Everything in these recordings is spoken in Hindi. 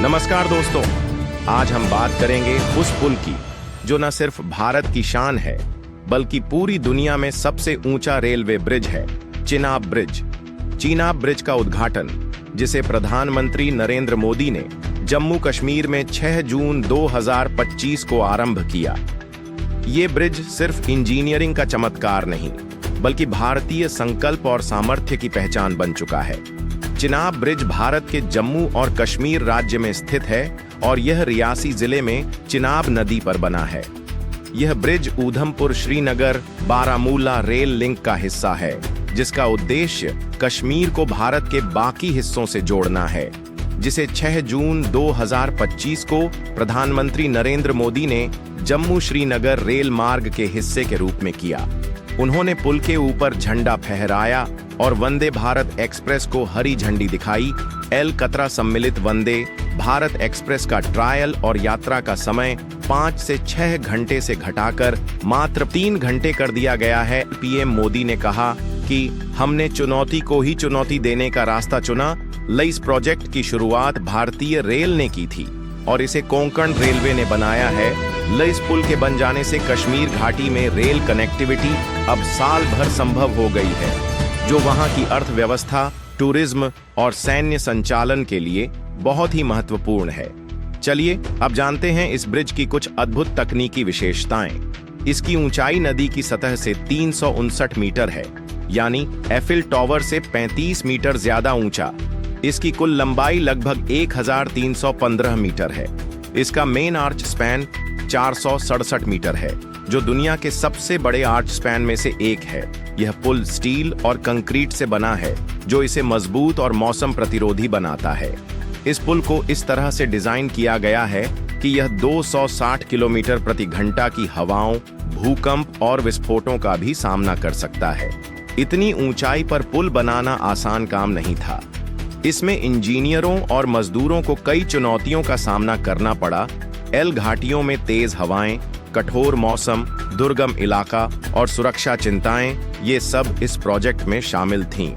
नमस्कार दोस्तों, आज हम बात करेंगे उस पुल की जो न सिर्फ भारत की शान है बल्कि पूरी दुनिया में सबसे ऊंचा रेलवे ब्रिज है, चिनाब ब्रिज। चिनाब ब्रिज का उद्घाटन, जिसे प्रधानमंत्री नरेंद्र मोदी ने जम्मू कश्मीर में 6 जून 2025 को आरंभ किया। ये ब्रिज सिर्फ इंजीनियरिंग का चमत्कार नहीं बल्कि भारतीय संकल्प और सामर्थ्य की पहचान बन चुका है। चिनाब ब्रिज भारत के जम्मू और कश्मीर राज्य में स्थित है और यह रियासी जिले में चिनाब नदी पर बना है। यह bridge Udhampur Srinagar Baramulla rail link का हिस्सा है, जिसका उद्देश्य कश्मीर को भारत के बाकी हिस्सों से जोड़ना है, जिसे 6 जून 2025 को प्रधानमंत्री नरेंद्र मोदी ने जम्मू श्रीनगर रेल मार्ग के हिस्से के रूप में किया। उन्होंने पुल के ऊपर झंडा फहराया और वंदे भारत एक्सप्रेस को हरी झंडी दिखाई। एल कतरा सम्मिलित वंदे भारत एक्सप्रेस का ट्रायल और यात्रा का समय 5 से 6 घंटे से घटाकर मात्र 3 घंटे कर दिया गया है। पीएम मोदी ने कहा कि हमने चुनौती को ही चुनौती देने का रास्ता चुना। इस प्रोजेक्ट की शुरुआत भारतीय रेल ने की थी और इसे कोंकण रेलवे ने बनाया है। इस पुल के बन जाने से कश्मीर घाटी में रेल कनेक्टिविटी अब साल भर संभव हो गई है, जो वहां की अर्थव्यवस्था, टूरिज्म और सैन्य संचालन के लिए बहुत ही महत्वपूर्ण है। चलिए अब जानते हैं इस ब्रिज की कुछ अद्भुत तकनीकी विशेषताएं। इसकी ऊंचाई नदी की सतह से 359 मीटर है, यानी एफिल टावर से 35 मीटर ज्यादा ऊंचा। इसकी कुल लंबाई लगभग 1315 मीटर है। इसका मेन आर्च स्पैन 467 मीटर है, जो दुनिया के सबसे बड़े आर्च स्पैन में से एक है। यह पुल स्टील और कंक्रीट से बना है, जो इसे मजबूत और मौसम प्रतिरोधी बनाता है। इस पुल को इस तरह से डिजाइन किया गया है कि यह 260 किलोमीटर प्रति घंटा की हवाओं, भूकंप और विस्फोटों का भी सामना कर सकता है। इतनी ऊंचाई पर पुल बनाना आसान काम नहीं था। इसमें इंजीनियरों और मजदूरों को कई चुनौतियों का सामना करना पड़ा। एल घाटियों में तेज हवाएं, कठोर मौसम, दुर्गम इलाका और सुरक्षा चिंताएं, ये सब इस प्रोजेक्ट में शामिल थीं।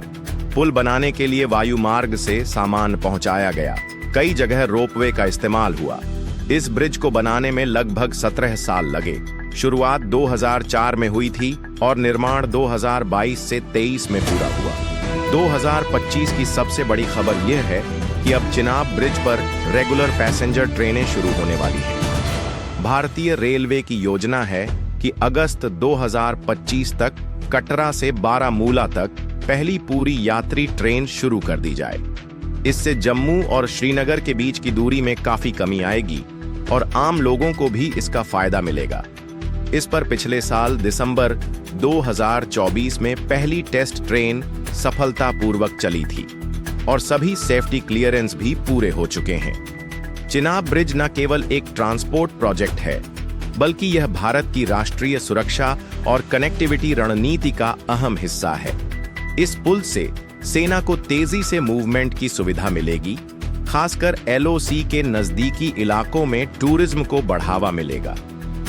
पुल बनाने के लिए वायु मार्ग से सामान पहुंचाया गया। कई जगह रोपवे का इस्तेमाल हुआ। इस ब्रिज को बनाने में लगभग 17 साल लगे। शुरुआत 2004 में हुई थी और निर्माण 2022 से 23 में पूरा हुआ। 2025 की सबसे बड़ी खबर यह है कि अब चिनाब ब्रिज पर रेगुलर पैसेंजर ट्रेनें शुरू होने वाली हैं। भारतीय रेलवे की योजना है कि अगस्त 2025 तक कटरा से बारामूला तक पहली पूरी यात्री ट्रेन शुरू कर दी जाए। इससे जम्मू और श्रीनगर के बीच की दूरी में काफी कमी आएगी और आम लोगों को भी इसका फायदा मिलेगा। इस पर पिछले साल दिसंबर 2024 में पहली टेस्ट ट्रेन सफलतापूर्वक चली थी और सभी सेफ्टी क्लियरेंस भी पूरे हो चुके हैं। चिनाब ब्रिज न केवल एक ट्रांसपोर्ट प्रोजेक्ट है, बल्कि यह भारत की राष्ट्रीय सुरक्षा और कनेक्टिविटी रणनीति का अहम हिस्सा है। इस पुल से सेना को तेजी से मूवमेंट की सुविधा मिलेगी, खासकर एलओसी के नजदीकी इलाकों में टूरिज्म को बढ़ावा मिलेगा।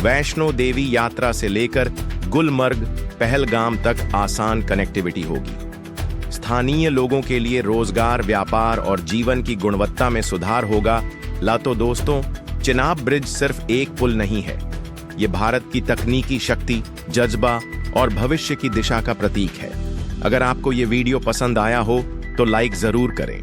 वैष्णो देवी यात्रा से लेकर गुलमर्ग, पहलगाम तक आसान कनेक्टिविटी होगी। स्थानीय लोगों के लिए रोजगार, व्यापार और जीवन की गुणवत्ता में सुधार होगा। तो दोस्तों, चिनाब ब्रिज सिर्फ एक पुल नहीं है, ये भारत की तकनीकी शक्ति, जज्बा और भविष्य की दिशा का प्रतीक है। अगर आपको ये वीडियो पसंद आया हो तो लाइक जरूर करें।